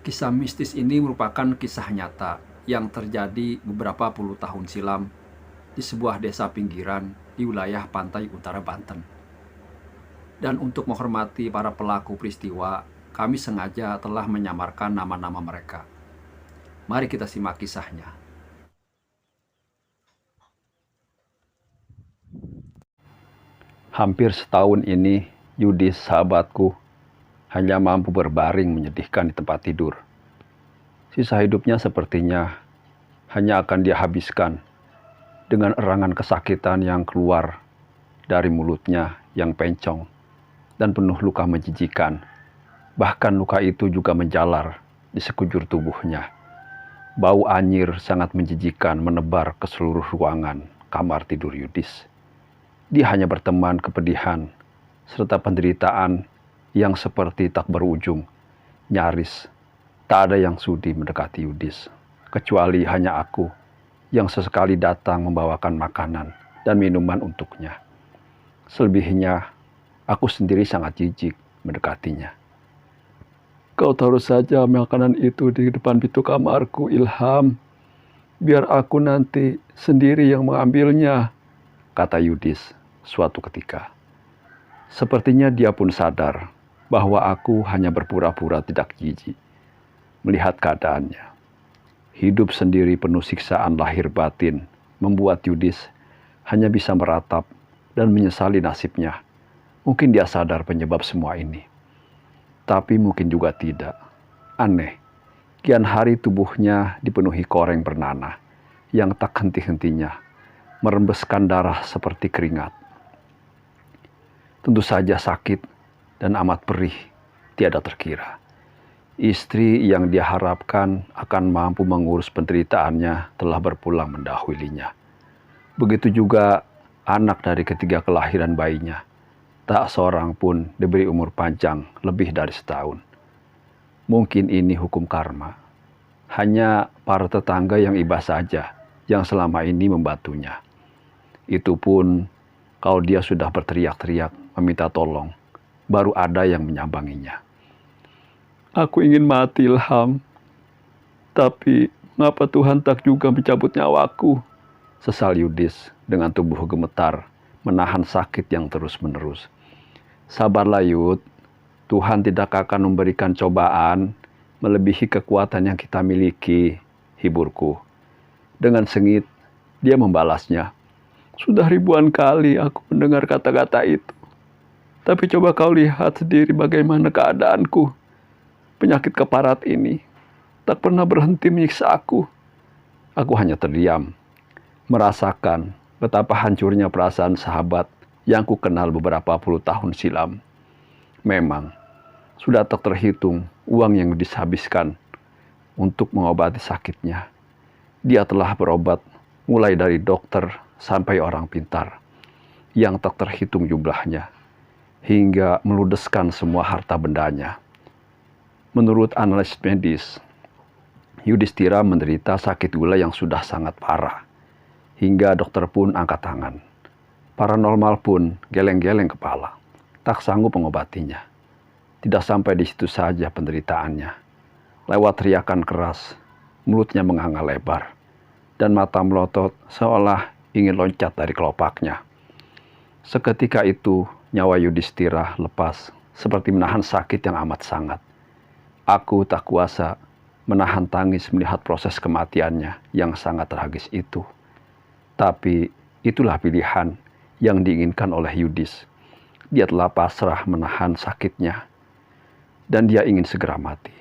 Kisah mistis ini merupakan kisah nyata yang terjadi beberapa puluh tahun silam di sebuah desa pinggiran di wilayah pantai utara Banten. Dan untuk menghormati para pelaku peristiwa, kami sengaja telah menyamarkan nama-nama mereka. Mari kita simak kisahnya. Hampir setahun ini, Yudis, sahabatku, hanya mampu berbaring menyedihkan di tempat tidur. Sisa hidupnya sepertinya hanya akan dia habiskan dengan erangan kesakitan yang keluar dari mulutnya yang pencong dan penuh luka menjijikan. Bahkan luka itu juga menjalar di sekujur tubuhnya. Bau anyir sangat menjijikan menebar ke seluruh ruangan kamar tidur Yudis. Dia hanya berteman kepedihan serta penderitaan yang seperti tak berujung. Nyaris tak ada yang sudi mendekati Yudis, kecuali hanya aku yang sesekali datang membawakan makanan dan minuman untuknya. Selebihnya, aku sendiri sangat jijik mendekatinya. Kau taruh saja makanan itu di depan pintu kamarku, Ilham. Biar aku nanti sendiri yang mengambilnya, kata Yudis suatu ketika. Sepertinya dia pun sadar bahwa aku hanya berpura-pura tidak jijik melihat keadaannya. Hidup sendiri penuh siksaan lahir batin membuat Yudis hanya bisa meratap dan menyesali nasibnya. Mungkin dia sadar penyebab semua ini, tapi mungkin juga tidak. Aneh, kian hari tubuhnya dipenuhi koreng bernanah yang tak henti-hentinya merembeskan darah seperti keringat. Tentu saja sakit dan amat perih tiada terkira. Istri yang dia harapkan akan mampu mengurus penderitaannya telah berpulang mendahulunya. Begitu juga anak dari ketiga kelahiran bayinya. Tak seorang pun diberi umur panjang lebih dari setahun. Mungkin ini hukum karma. Hanya para tetangga yang iba saja yang selama ini membantunya. Itu pun kalau dia sudah berteriak-teriak meminta tolong, baru ada yang menyambanginya. Aku ingin mati, Ilham. Tapi mengapa Tuhan tak juga mencabut nyawaku? Sesal Yudis dengan tubuh gemetar, menahan sakit yang terus-menerus. Sabarlah, Yud. Tuhan tidak akan memberikan cobaan melebihi kekuatan yang kita miliki, hiburku. Dengan sengit, dia membalasnya. Sudah ribuan kali aku mendengar kata-kata itu. Tapi coba kau lihat sendiri bagaimana keadaanku. Penyakit keparat ini tak pernah berhenti menyiksa aku. Aku hanya terdiam, merasakan betapa hancurnya perasaan sahabat yang ku kenal beberapa puluh tahun silam. Memang, sudah tak terhitung uang yang dihabiskan untuk mengobati sakitnya. Dia telah berobat mulai dari dokter sampai orang pintar, yang tak terhitung jumlahnya, hingga meludeskan semua harta bendanya. Menurut analis medis, Yudhistira menderita sakit gula yang sudah sangat parah, hingga dokter pun angkat tangan. Paranormal pun geleng-geleng kepala, tak sanggup mengobatinya. Tidak sampai di situ saja penderitaannya. Lewat teriakan keras, mulutnya menganga lebar, dan mata melotot seolah ingin loncat dari kelopaknya. Seketika itu, nyawa Yudhistira lepas, seperti menahan sakit yang amat sangat. Aku tak kuasa menahan tangis melihat proses kematiannya yang sangat tragis itu. Tapi itulah pilihan yang diinginkan oleh Yudis. Dia telah pasrah menahan sakitnya dan dia ingin segera mati.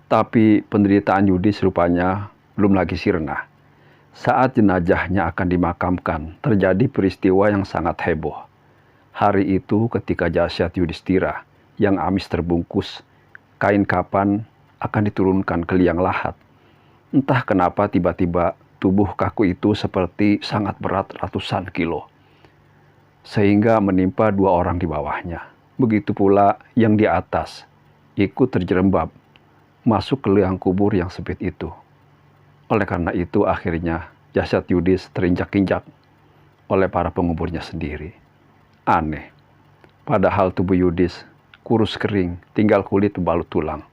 Tapi penderitaan Yudis rupanya belum lagi sirna. Saat jenazahnya akan dimakamkan, terjadi peristiwa yang sangat heboh. Hari itu ketika jasad Yudhistira yang amis terbungkus kain kapan akan diturunkan ke liang lahat. Entah kenapa tiba-tiba tubuh kaku itu seperti sangat berat ratusan kilo, sehingga menimpa dua orang di bawahnya. Begitu pula yang di atas, ikut terjerembab masuk ke liang kubur yang sempit itu. Oleh karena itu akhirnya jasad Yudis terinjak-injak oleh para penguburnya sendiri. Aneh, padahal tubuh Yudis kurus kering, tinggal kulit balut tulang.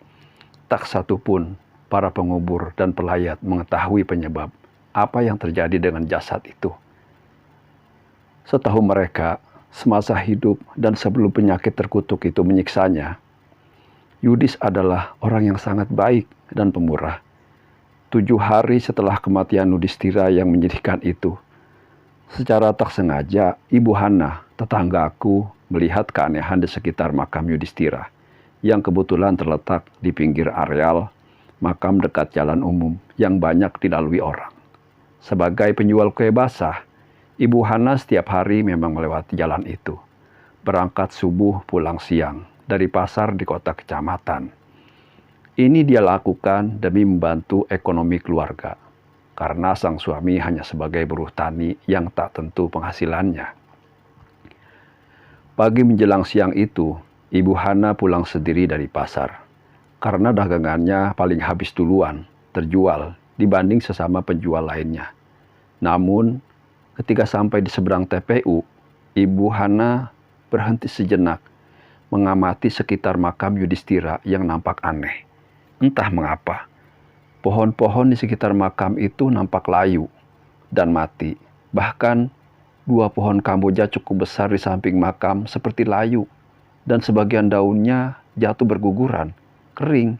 Tak satu pun para pengubur dan pelayat mengetahui penyebab apa yang terjadi dengan jasad itu. Setahu mereka, semasa hidup dan sebelum penyakit terkutuk itu menyiksanya, Yudis adalah orang yang sangat baik dan pemurah. 7 hari setelah kematian Yudhistira yang menyedihkan itu, secara tak sengaja Ibu Hana, tetanggaku, melihat keanehan di sekitar makam Yudhistira yang kebetulan terletak di pinggir areal makam dekat jalan umum yang banyak dilalui orang. Sebagai penjual kue basah, Ibu Hana setiap hari memang melewati jalan itu. Berangkat subuh pulang siang dari pasar di kota kecamatan. Ini dia lakukan demi membantu ekonomi keluarga, karena sang suami hanya sebagai buruh tani yang tak tentu penghasilannya. Pagi menjelang siang itu, Ibu Hana pulang sendiri dari pasar, karena dagangannya paling habis duluan, terjual dibanding sesama penjual lainnya. Namun, ketika sampai di seberang TPU, Ibu Hana berhenti sejenak, mengamati sekitar makam Yudhistira yang nampak aneh. Entah mengapa, pohon-pohon di sekitar makam itu nampak layu dan mati. Bahkan, 2 pohon kamboja cukup besar di samping makam seperti layu, dan sebagian daunnya jatuh berguguran, kering.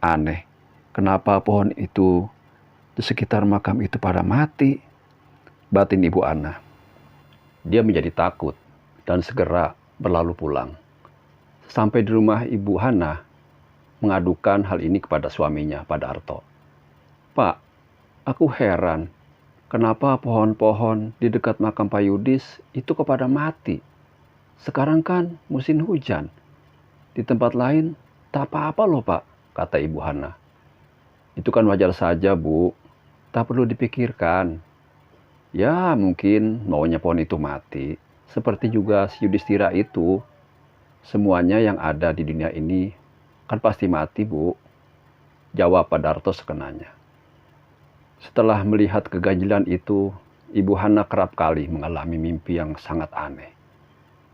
Aneh, kenapa pohon itu di sekitar makam itu pada mati? Batin Ibu Ana. Dia menjadi takut dan segera berlalu pulang. Sampai di rumah Ibu Hana, mengadukan hal ini kepada suaminya, Pak Darto. Pak, aku heran, kenapa pohon-pohon di dekat makam Pak Yudis itu kepada mati? Sekarang kan musim hujan. Di tempat lain tak apa-apa loh Pak, kata Ibu Hana. Itu kan wajar saja Bu, tak perlu dipikirkan. Ya mungkin maunya pohon itu mati, seperti juga si Yudhistira itu. Semuanya yang ada di dunia ini kan pasti mati Bu, jawab Pak Darto sekenanya. Setelah melihat keganjilan itu, Ibu Hana kerap kali mengalami mimpi yang sangat aneh.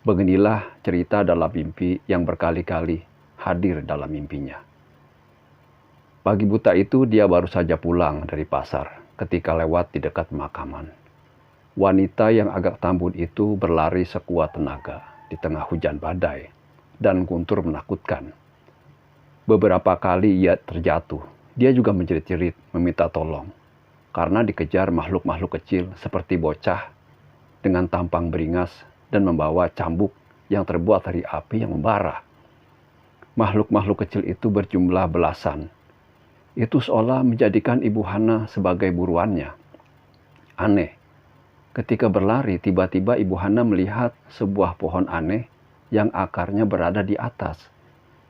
Beginilah cerita dalam mimpi yang berkali-kali hadir dalam mimpinya. Pagi buta itu dia baru saja pulang dari pasar ketika lewat di dekat pemakaman. Wanita yang agak tambun itu berlari sekuat tenaga di tengah hujan badai dan guntur menakutkan. Beberapa kali ia terjatuh. Dia juga menjerit-jerit meminta tolong karena dikejar makhluk-makhluk kecil seperti bocah dengan tampang beringas dan membawa cambuk yang terbuat dari api yang membara. Makhluk-makhluk kecil itu berjumlah belasan. Itu seolah menjadikan Ibu Hana sebagai buruannya. Aneh, ketika berlari tiba-tiba Ibu Hana melihat sebuah pohon aneh yang akarnya berada di atas,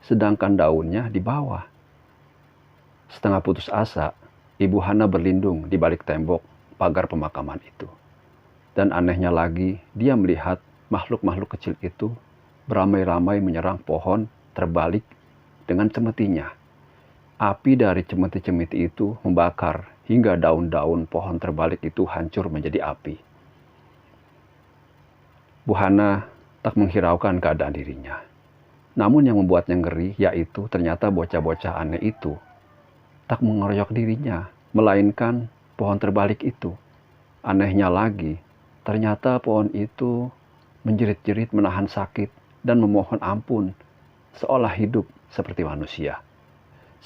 sedangkan daunnya di bawah. Setengah putus asa, Ibu Hana berlindung di balik tembok pagar pemakaman itu. Dan anehnya lagi, dia melihat makhluk-makhluk kecil itu beramai-ramai menyerang pohon terbalik dengan cemetinya. Api dari cemeti-cemeti itu membakar hingga daun-daun pohon terbalik itu hancur menjadi api. Bu Hana tak menghiraukan keadaan dirinya. Namun yang membuatnya ngeri yaitu ternyata bocah-bocah aneh itu tak mengeroyok dirinya, melainkan pohon terbalik itu. Anehnya lagi, ternyata pohon itu menjerit-jerit menahan sakit dan memohon ampun, seolah hidup seperti manusia.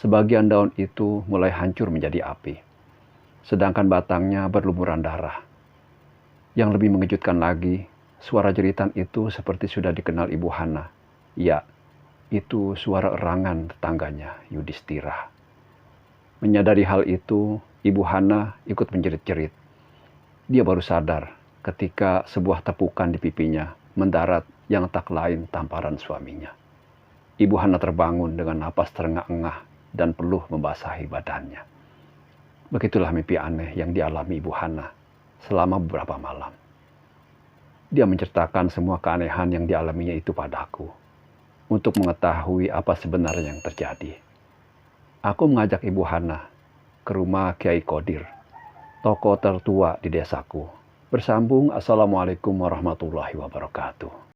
Sebagian daun itu mulai hancur menjadi api, sedangkan batangnya berlumuran darah. Yang lebih mengejutkan lagi, suara jeritan itu seperti sudah dikenal Ibu Hana. Ya, itu suara erangan tetangganya, Yudhistira. Menyadari hal itu, Ibu Hana ikut menjerit-jerit. Dia baru sadar ketika sebuah tepukan di pipinya mendarat yang tak lain tamparan suaminya. Ibu Hana terbangun dengan napas terengah-engah dan peluh membasahi badannya. Begitulah mimpi aneh yang dialami Ibu Hana selama beberapa malam. Dia menceritakan semua keanehan yang dialaminya itu padaku untuk mengetahui apa sebenarnya yang terjadi. Aku mengajak Ibu Hana ke rumah Kiai Qodir, tokoh tertua di desaku. Bersambung, Assalamualaikum warahmatullahi wabarakatuh.